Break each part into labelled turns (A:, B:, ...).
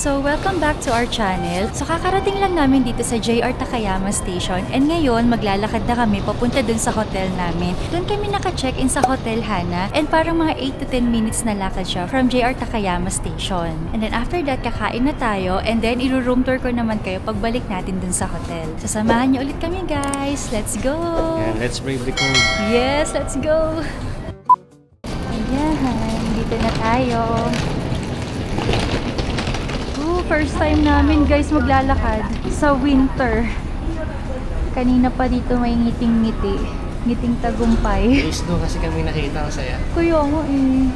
A: So, welcome back to our channel. So, kakarating lang namin dito sa JR Takayama Station and ngayon, maglalakad na kami papunta dun sa hotel namin. Doon kami naka-check-in sa Hotel Hana and parang mga 8 to 10 minutes na lakad siya from JR Takayama Station. And then after that, kakain na tayo and then i-room tour ko naman kayo pagbalik natin dun sa hotel. Sasamahan niyo ulit kami guys. Let's go!
B: And let's brave the cold.
A: Yes, let's go! Ayan, dito na tayo. First time namin guys maglalakad sa winter. Kanina pa dito may ngiting-ngiti. Ngiting tagumpay.
B: Guys, doon kasi kami nakita ang saya.
A: Kuya mo eh.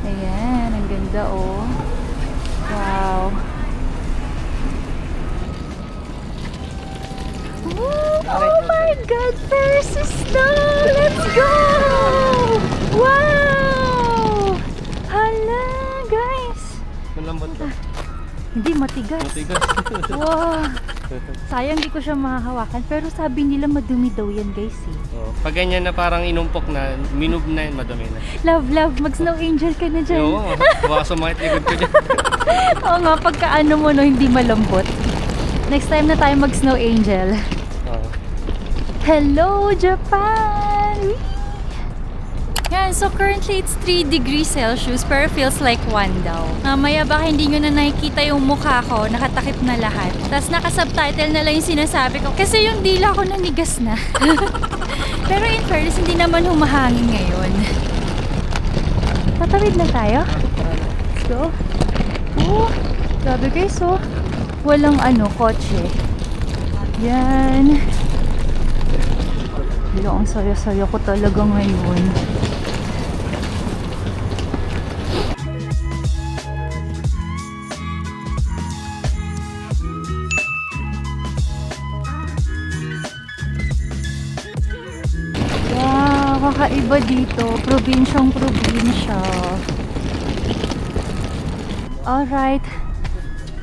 A: Ayan, ang ganda oh. Wow. Oh my God, first snow! Let's go! Wow! Hala, guys!
B: Malambot ba?
A: Hindi, matigas.
B: Matigas.
A: Wow! Sayang di ko siya mahahawakan. Pero sabi nila madumi daw yan guys eh.
B: Oh, pag ganyan na parang inumpok na, minub na yun, madumi na.
A: Love, mag-snow angel ka na dyan.
B: Oo, baka sumakit likod ko dyan.
A: Oo nga, pagka ano mo no, hindi malambot. Next time na tayo mag-snow angel.
B: Oh.
A: Hello, Japan! Whee! Yan, so currently it's 3 degrees Celsius pero feels like 1 daw. Mamaya baka hindi nyo na nakikita yung mukha ko, nakatakip na lahat. Tapos naka-subtitle na lang yung sinasabi ko kasi yung dila ko nanigas na. Pero in fairness, hindi naman humahangin ngayon. Patawid na tayo? Let's go. Oh, grabe guys oh. Walang kotse. Yan. Ang saya-saya ko talaga ngayon. Kakaiba dito, probinsyang-probinsya. Alright.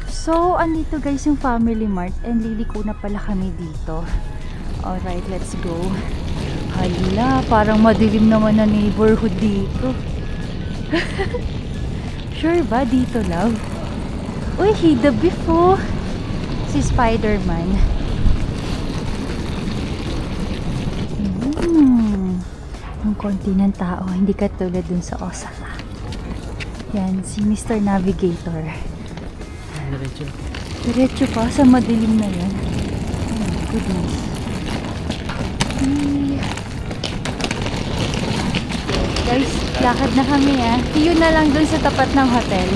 A: So, andito guys yung Family Mart and liliko na pala kami dito. Alright, let's go. Hala, parang madilim naman na neighborhood dito. Sure ba dito, love? Uy, Hida Beef oh. Si Spider-Man. Ang konti ng tao, hindi katulad dun sa Osaka. Yan, si Mr. Navigator.
B: Diretso.
A: Diretso pa sa madilim na yan. Oh my goodness. Guys, lakad na kami ah. Yun na lang dun sa tapat ng hotel.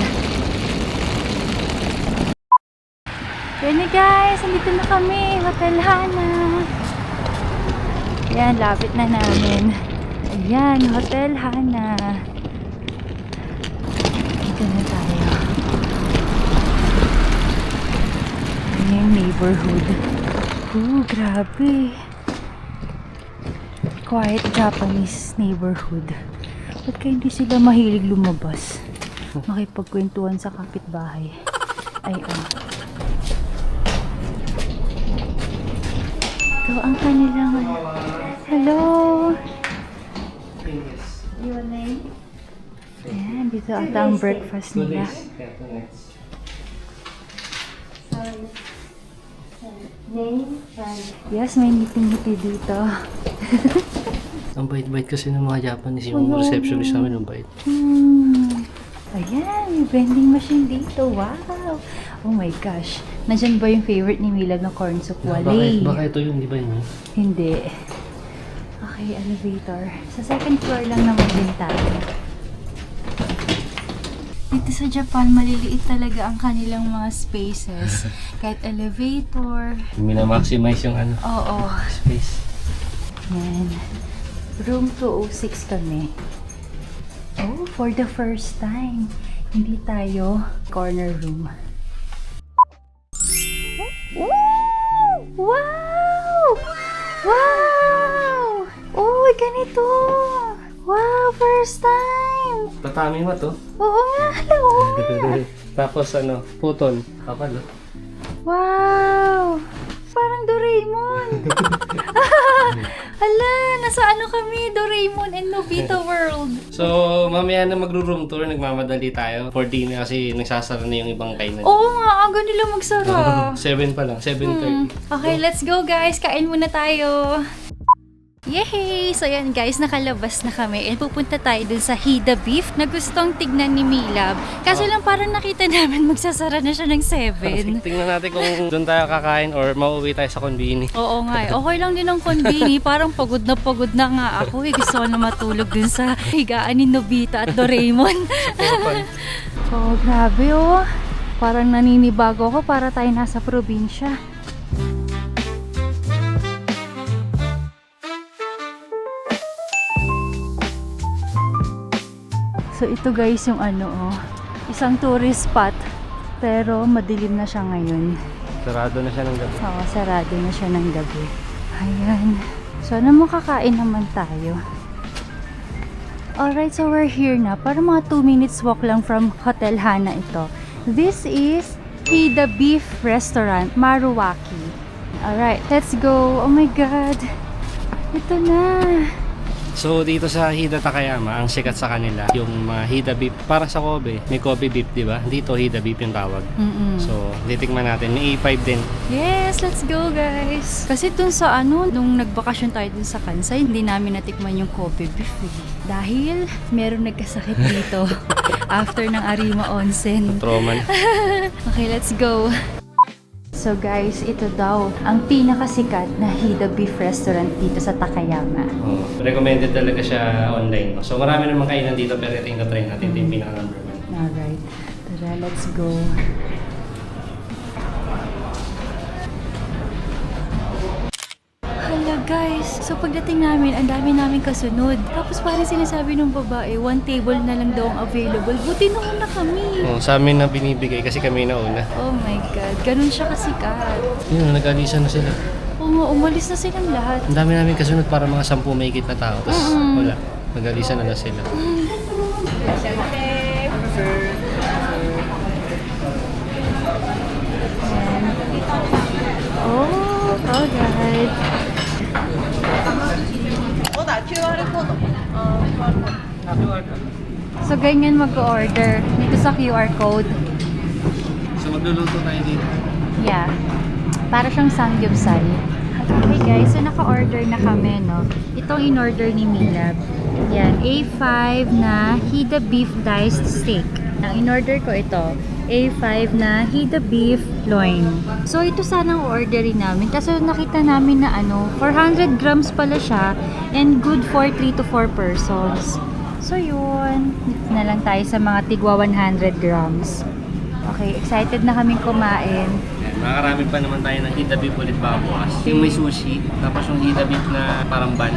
A: Yan na guys, andito na kami. Hotel Hana. Yan, lapit na namin. Ayan, Hotel Hana. Dito na tayo. Ayan yung neighborhood. Grabe. Quiet Japanese neighborhood. Ba't kaya hindi sila mahilig lumabas? Makipagkwentuhan sa kapitbahay. Ay, Ito ang kanilang hello! Your name? Ayan, dito ata ang breakfast nila. Name? Yes, may ngiti-ngiti dito.
B: Ang bait-bait kasi ng mga Japanese, yung receptionist namin ang bait.
A: Ayan, may vending machine dito. Wow! Oh my gosh. Nandyan ba yung favorite ni Mila na corn soup? Wale.
B: Baka ito yun, di ba yun?
A: Hindi. Okay, elevator. Sa second floor lang naman din tayo. Dito sa Japan, maliliit talaga ang kanilang mga spaces. Kahit elevator.
B: Minamaximize yung
A: Oo.
B: space.
A: Yan. Room 206 kami. Oh, for the first time. Hindi tayo corner room. Wow! Wow! Oh, ganito! Wow, first time!
B: Tatami mo to?
A: Oo nga, oo nga.
B: Tapos putol. Kapal
A: Wow! Parang Doraemon! Hala, nasa ano kami? Doraemon and Nobita World.
B: So, mamaya na magro-room tour, nagmamadali tayo. 14 na kasi nagsasara na yung ibang kainan.
A: Oo nga, aga nila magsara.
B: 7 pa lang, 7:30.
A: Okay, let's go guys. Kain muna tayo. Yay! So yan guys, nakalabas na kami and pupunta tayo dun sa Hida Beef na gustong tignan ni Milab. Kaso lang parang nakita namin magsasara na siya ng 7.
B: Tingnan natin kung doon tayo kakain or mauwi tayo sa konbini.
A: Oo nga eh. Okay lang din ang konbini. Parang pagod na nga ako eh. Gusto ko na matulog dun sa higaan ni Nobita at Doraemon. Oh, grabe oh. Parang naninibago ako para tayo nasa probinsya. So ito guys yung ano oh, isang tourist spot pero madilim na siya ngayon.
B: Sarado na siya ng gabi.
A: Oo, sarado na siya ng gabi. Ayan. So ano makakain naman tayo. Alright, so we're here na. Para mga 2 minutes walk lang from Hotel Hana ito. This is Hida Beef Restaurant, Maruwaki. Alright, let's go. Oh my God. Ito na.
B: So dito sa Hida Takayama, ang sikat sa kanila yung mga Hida beef. Para sa Kobe, may Kobe beef, di ba? Dito Hida beef yung tawag. So titikman natin, may A5 din.
A: Yes, let's go guys. Kasi dun sa ano, nung nagbakasyon tayo dun sa Kansai, hindi namin natikman yung Kobe beef eh. Dahil meron nagkasakit dito after ng Arima Onsen.
B: Trauma na.
A: Okay, let's go. So guys, ito daw ang pinakasikat na Hida Beef Restaurant dito sa Takayama.
B: Oh, recommended talaga siya online. So marami namang kainan dito pero ito yung try natin. Ito yung pinaka-number 1.
A: Alright, tara, let's go. Hala guys, so pagdating namin, ang dami namin kasunod. Tapos parang sinasabi ng babae, 1 table na lang daw ang available. Buti nauna kami.
B: Oh, sa amin na binibigay kasi kami nauna.
A: Oh my God, ganun siya kasikat.
B: Yun, nag-alisan na sila.
A: Oo nga, umalis na silang lahat.
B: Ang dami namin kasunod para mga 10 mahigit na tao. Tapos wala, nag-alisan na sila.
A: Oh, alright. So ganyan mag-order dito sa QR code.
B: So magluluto tayo dito.
A: Yeah. Para siyang samgyeopsal. Okay guys, so naka-order na kami, no? Itong in-order ni Milab. Yan, A5 na Hida Beef Diced Steak. Ang in-order ko ito, A5 na Hida Beef Loin. So ito sanang orderin namin kasi nakita namin na ano, 400 grams pala siya and good for 3 to 4 persons. So yun, dito na lang tayo sa mga tigwa 100 grams. Okay, excited na kaming kumain.
B: Yan, makakarami pa naman tayo ng Hida beef ulit baka bukas. Yung may sushi, tapos yung Hida beef na parang ban.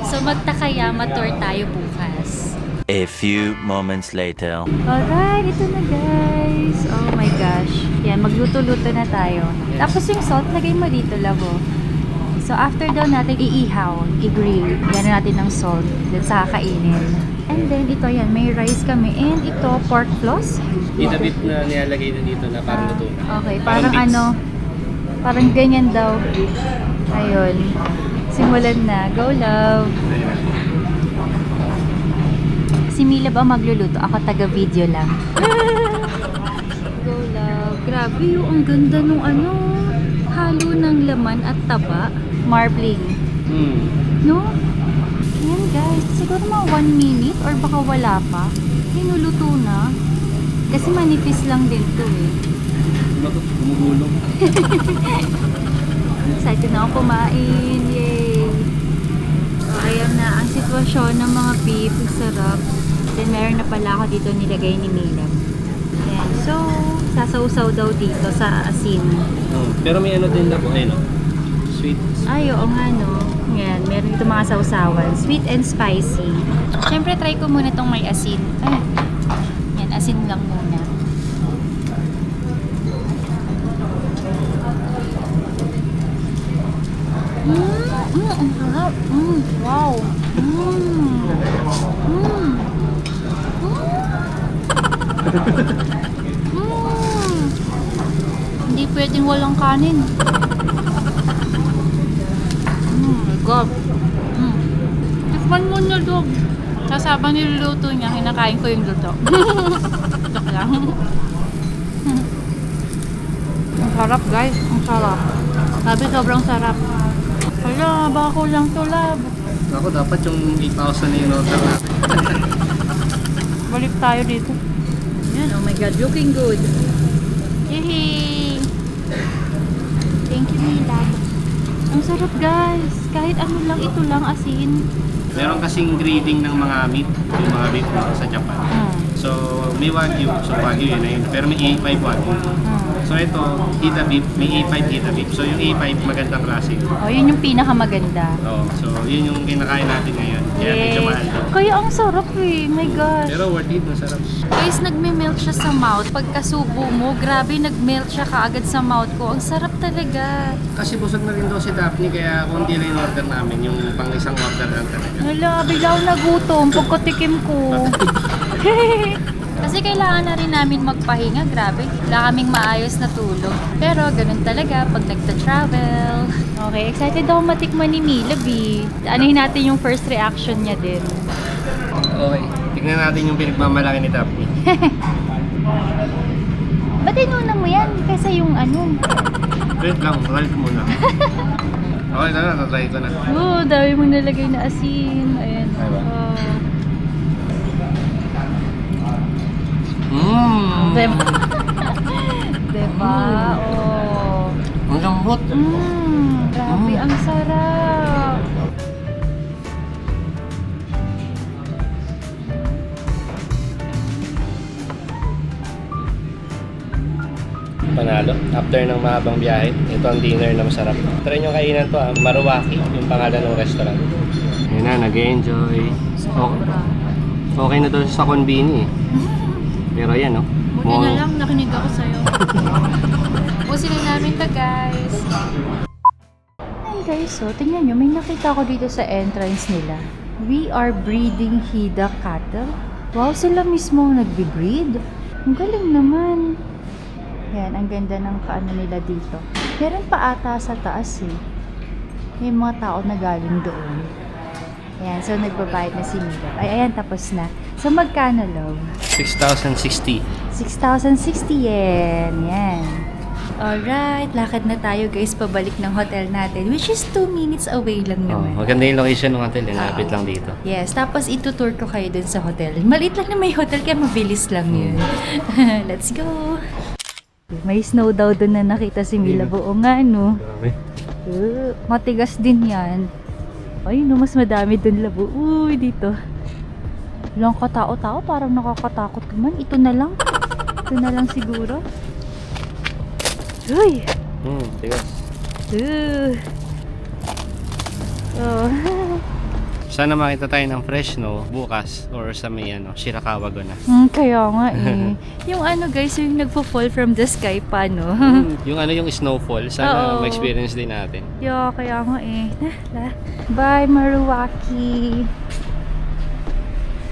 A: So magtakayama tour tayo bukas.
C: A few moments later.
A: Alright, ito na guys. Oh my gosh. Yan, magluto-luto na tayo. Tapos yung salt, lagay mo dito, labo. So after daw natin iihaw, i-grill, gano'n natin ng salt. Then sa kakainin. And then ito yan, may rice kami. And ito, pork floss.
B: Hida beef na nilalagay na dito na parang luto na.
A: Okay,
B: Parang
A: parang
B: bits.
A: ano, parang ganyan daw. Ayun. Simulan na. Go, love. Si Milab ang magluluto. Ako taga-video lang. Go, love. Grabe yung ang ganda nung ano, halo ng laman at taba. Marbling. No? Yan guys. Siguro mga 1 minute or baka wala pa. Hinuluto na. Kasi manipis lang din to eh.
B: Gumugulong.
A: Excited na ako kumain. Yay! So, ayan na ang sitwasyon ng mga beef. Ang sarap. Then, meron na pala ako dito nilagay ni Milab. Ayan. So, sasawsaw daw dito sa asin.
B: Pero may ano din na po, ayun, no? Sweet.
A: Ay, oo nga no. Ayan, meron dito mga sawsawan. Sweet and spicy. Siyempre, try ko muna tong may asin. Ay, yan, asin lang muna. Ang sarap. Wow. Hindi pwedeng walang kanin. God. Tikman mo na, dog. Tapos habang niluluto niya, kinakain ko yung luto. Joke lang. Ang sarap, guys. Ang sarap. Sabi, sobrang sarap. Kaya, baka kulang to, lab.
B: Ako dapat yung 8,000 na yung order natin.
A: Balik tayo dito. Yan, oh my God, looking good. Yay! Thank you, Mila. Ang sarap, guys. Kahit ano lang, ito lang, asin.
B: Meron kasing grading ng mga meat, yung mga beef dito sa Japan. So, may Wagyu. So, Wagyu yun na yun. Pero may A5 Wagyu. So, ito, Hida beef. May A5 Hida beef. So, yung A5, magandang klase.
A: Oh, yun yung pinakamaganda.
B: Oh, so, yun yung kinakain natin ngayon. Kaya medyo mahal din.
A: Kaya ang sarap eh. My gosh.
B: Pero worth it, masarap.
A: Guys, nagme-melt siya sa mouth. Pagkasubo mo, grabe, nag-melt siya kaagad sa mouth ko. Ang sarap talaga.
B: Kasi busog na rin daw si Daphne, kaya konti lang yung order namin. Yung pang isang order lang talaga.
A: Hala, bigla akong nagutom pagkatikim ko. Kasi kailangan na rin namin magpahinga, grabe. Wala kaming maayos na tulog. Pero ganun talaga pag nagta-travel. Okay, excited ako matikman ni Mila B. Anuhin natin yung first reaction niya din.
B: Okay, tignan natin yung pinagmamalaki ni Daphne.
A: Ba't inuna mo yan? Kasi yung ano.
B: Wait lang, balik muna. Okay na, natry ko na.
A: Oo, dami mong nalagay na asin. Ayan.
B: Diba?
A: Diba? Diba? Oh.
B: Ang lambot.
A: Grabe, ang sarap.
B: Panalo. After ng mahabang biyahe, ito ang dinner na masarap. Try nyo kainan to, Maruwaki, yung pangalan ng restaurant. Yun na, nag-enjoy. Okay na daw sa konbini eh. Pero yan, no?
A: Buti na lang, nakinig ako sa'yo. Pusin na namin to, guys. Ayan, guys, so, tingnan nyo, may nakita ko dito sa entrance nila. We are breeding Hida cattle. Wow, sila mismo nagbe-breed. Ang galing naman. Yan, ang ganda ng kaano nila dito. Meron pa ata sa taas eh. May mga tao na galing doon. Ayan, so nagbabayad na si Mila. Ay, ayan, tapos na. So, magkano, love?
B: 6,060.
A: 6,060 yen. Yan. Alright, lakad na tayo guys, pabalik ng hotel natin, which is 2 minutes away lang
B: Oh,
A: naman.
B: maganda yung location ng hotel, lapit lang dito.
A: Yes, tapos itutour ko kayo dun sa hotel. Maliit lang na may hotel, kaya mabilis lang yun. Let's go! May snow daw dun na nakita si Mila. Oo nga, no?
B: Grabe.
A: Matigas din yan. Ay, no, mas madami dun labo. Uy, dito. Walang katao-tao, parang nakakatakot naman. Ito na lang. Ito na lang siguro. Uy!
B: Tigas.
A: Oh.
B: Sana makita tayo ng fresh snow bukas or sa may Shirakawa na.
A: Kaya nga eh. Yung ano guys, yung nagpo-fall from the sky pa, no?
B: Yung yung snowfall, sana
A: Oo.
B: ma-experience din natin.
A: Kaya nga eh. Bye, Maruwaki!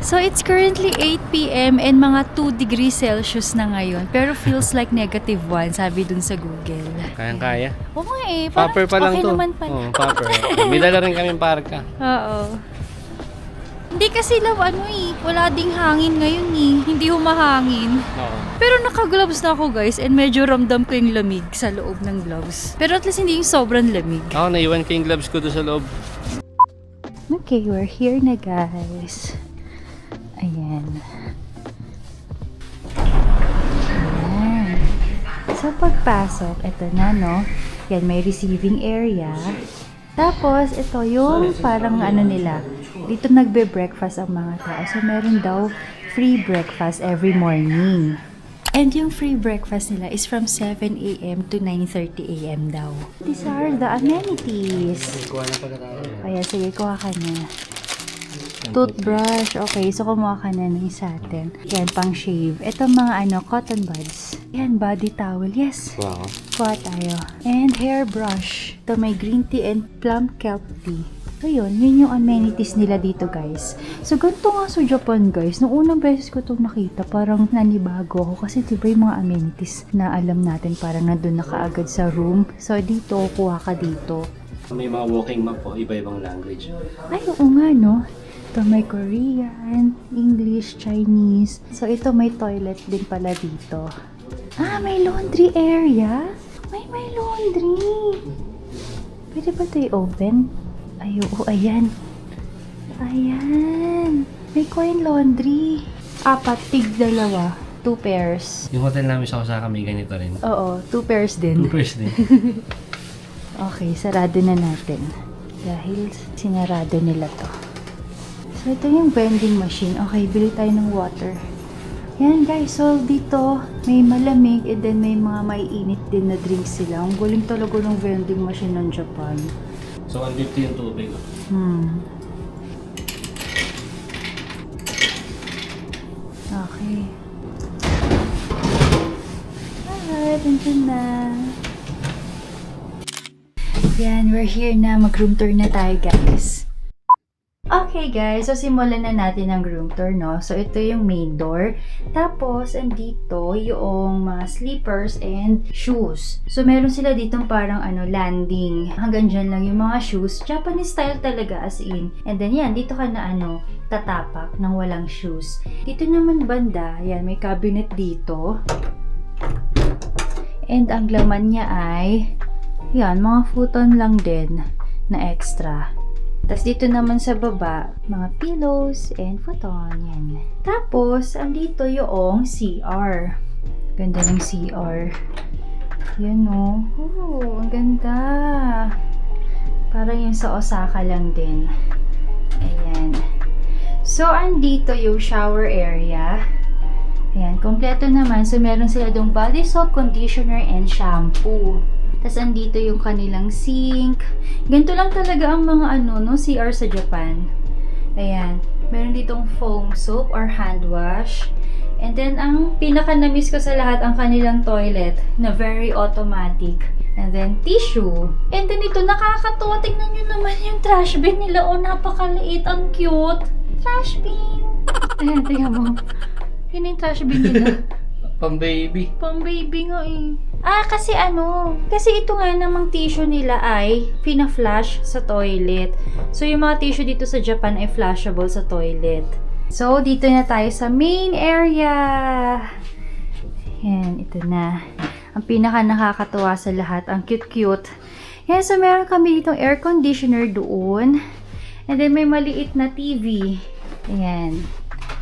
A: So, it's currently 8 p.m. and mga 2 degrees Celsius na ngayon. Pero feels like -1, sabi dun sa Google.
B: Kayang-kaya.
A: Oo nga eh. Parang
B: Popper pa lang
A: okay
B: to.
A: naman pala.
B: Oo, popper. May dala rin kami parka.
A: Oo. Hindi kasi wala ding hangin ngayon eh. Hindi humahangin.
B: Oo.
A: Pero naka-gloves na ako guys and medyo ramdam ko yung lamig sa loob ng gloves. Pero at least hindi yung sobrang lamig.
B: Ako, naiwan ko yung gloves ko doon sa loob.
A: Okay, we're here na guys. Ayan. Ayan. So pagpasok, ito na no. Yan, may receiving area. Tapos, ito yung parang nila. Dito nagbe-breakfast ang mga tao. So, meron daw free breakfast every morning. And yung free breakfast nila is from 7 a.m. to 9:30 a.m. daw. These are the amenities.
B: Kuha na pala tayo.
A: Ayan, sige, kuha ka na. Toothbrush. Okay, so kumuha ka na ng isa atin. Yan, pang shave. Ito mga cotton buds. Yan, body towel. Yes.
B: Wow.
A: Kuha tayo. And hairbrush. Ito may green tea and plum kelp tea. So yun yung amenities nila dito guys. So ganito nga sa Japan guys. Nung unang beses ko itong nakita, parang nanibago ako. Kasi diba yung mga amenities na alam natin parang nandun na kaagad sa room. So dito, kuha ka dito.
B: May mga walking map po, iba-ibang language.
A: Ay, oo nga, no? Ito may Korean, English, Chinese. So, ito may toilet din pala dito. Ah, may laundry area? May laundry. Pwede ba ito i-open? Ay, oo, ayan. Ayan. May coin laundry. 4, tig 2. 2 pairs.
B: Yung hotel namin sa Osaka may ganito rin.
A: Oo, 2 pairs din.
B: 2 pairs din.
A: Okay, sarado na natin. Dahil sinarado nila to. So, ito yung vending machine. Okay, bili tayo ng water. Yan guys, so dito may malamig and then may mga maiinit din na drinks sila. Ang galing talaga ng vending machine ng Japan.
B: So, 150 yung tubig.
A: Okay. Alright, andyan na. Yan, we're here na. Mag-room tour na tayo, guys. Okay, guys. So, simulan na natin ang room tour, no? So, ito yung main door. Tapos, andito yung mga slippers and shoes. So, meron sila ditong parang landing. Hanggang dyan lang yung mga shoes. Japanese style talaga, as in. And then, yan, dito ka na tatapak ng walang shoes. Dito naman banda, yan, may cabinet dito. And ang laman niya ay, yan, mga futon lang din na extra. Tapos dito naman sa baba, mga pillows and futon, yan. Tapos, andito yung CR. Ganda ng CR. Yan o. Oh, ang ganda. Parang yung sa Osaka lang din. Ayan. So, andito yung shower area. Ayan, kompleto naman. So, meron sila dong body soap, conditioner, and shampoo. Tapos, andito yung kanilang sink. Ganito lang talaga ang mga CR sa Japan. Ayan. Meron ditong foam soap or hand wash. And then, ang pinaka-namiss ko sa lahat, ang kanilang toilet na very automatic. And then, tissue. And then, ito, nakakatuwa. Tingnan nyo naman yung trash bin nila. Oh, napakaliit. Ang cute. Trash bin. Ayan, tingnan mo. Yun yung trash bin nila.
B: Pang-baby.
A: Pang-baby nga eh. Kasi ito nga namang tissue nila ay pina-flush sa toilet. So, yung mga tissue dito sa Japan ay flushable sa toilet. So, dito na tayo sa main area. Yan, ito na. Ang pinaka nakakatuwa sa lahat. Ang cute-cute. Yan, so meron kami ditong air conditioner doon. And then, may maliit na TV. Ayan.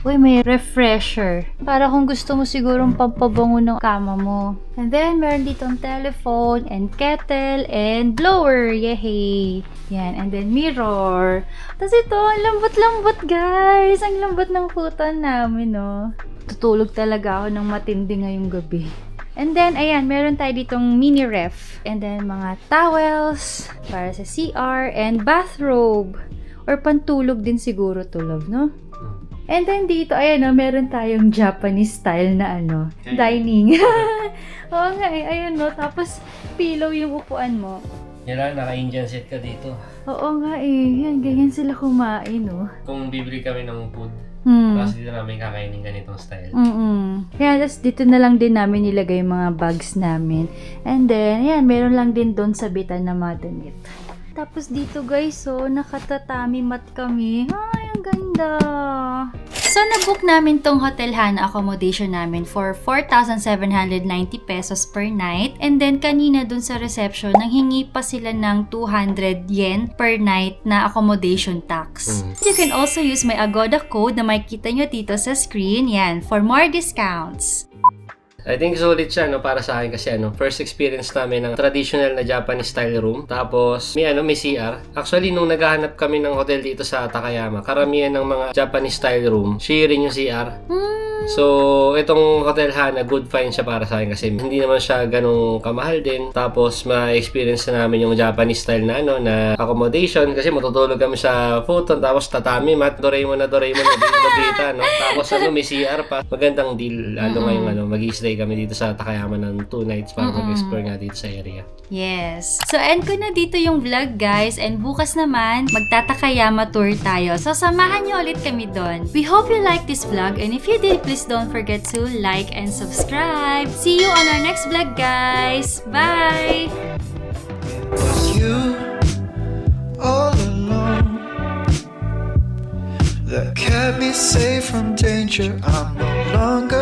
A: Uy, may refresher. Para kung gusto mo sigurong pampabango ng kama mo. And then, meron ditong telephone and kettle and blower. Yehey! Yan. And then, mirror. Tapos ito, ang lambot-lambot, guys. Ang lambot ng futon namin, no? Tutulog talaga ako ng matindi ngayong gabi. And then, ayan, meron tayo ditong mini ref. And then, mga towels para sa CR and bathrobe. Or pantulog din siguro to, love, no? And then dito, ayan meron tayong Japanese style na dining. Oo nga ayan Tapos, pillow yung upuan mo.
B: Yan lang, naka-Indian set ka dito.
A: Oo nga yan, ganyan sila kumain,
B: Kung bibili kami ng food, tapos dito namin kakainin ganitong style.
A: Kaya, tapos dito na lang din namin nilagay yung mga bags namin. And then, ayan, meron lang din doon sa bitan na mga damit. Tapos dito guys, nakatatami mat kami. Ay, ang ganda! So, nabook namin tong Hotel Hana accommodation namin for 4,790 pesos per night. And then, kanina dun sa reception, nanghingi pa sila ng 200 yen per night na accommodation tax. You can also use my Agoda code na makikita nyo dito sa screen. Yan, for more discounts.
B: I think sulit siya para sa akin kasi first experience namin ng traditional na Japanese style room. Tapos may CR. Actually nung naghahanap kami ng hotel dito sa Takayama, karamihan ng mga Japanese style room sharing yung CR. So itong Hotel Hana, good find siya para sa akin kasi hindi naman siya ganong kamahal din. Tapos ma-experience na namin yung Japanese style na na accommodation kasi matutulog kami sa futon tapos tatami mat Doraemon na dito Tapos may CR pa. Magandang deal lalo ngayong mag-i-stay kami dito sa Takayama ng 2 nights para mag-explore nga dito sa area.
A: Yes. So, end ko na dito yung vlog, guys. And bukas naman, magtatakayama tour tayo. So, samahan niyo ulit kami doon. We hope you like this vlog. And if you did, please don't forget to like and subscribe. See you on our next vlog, guys. Bye!
D: It was you kept me safe from danger. I'm no longer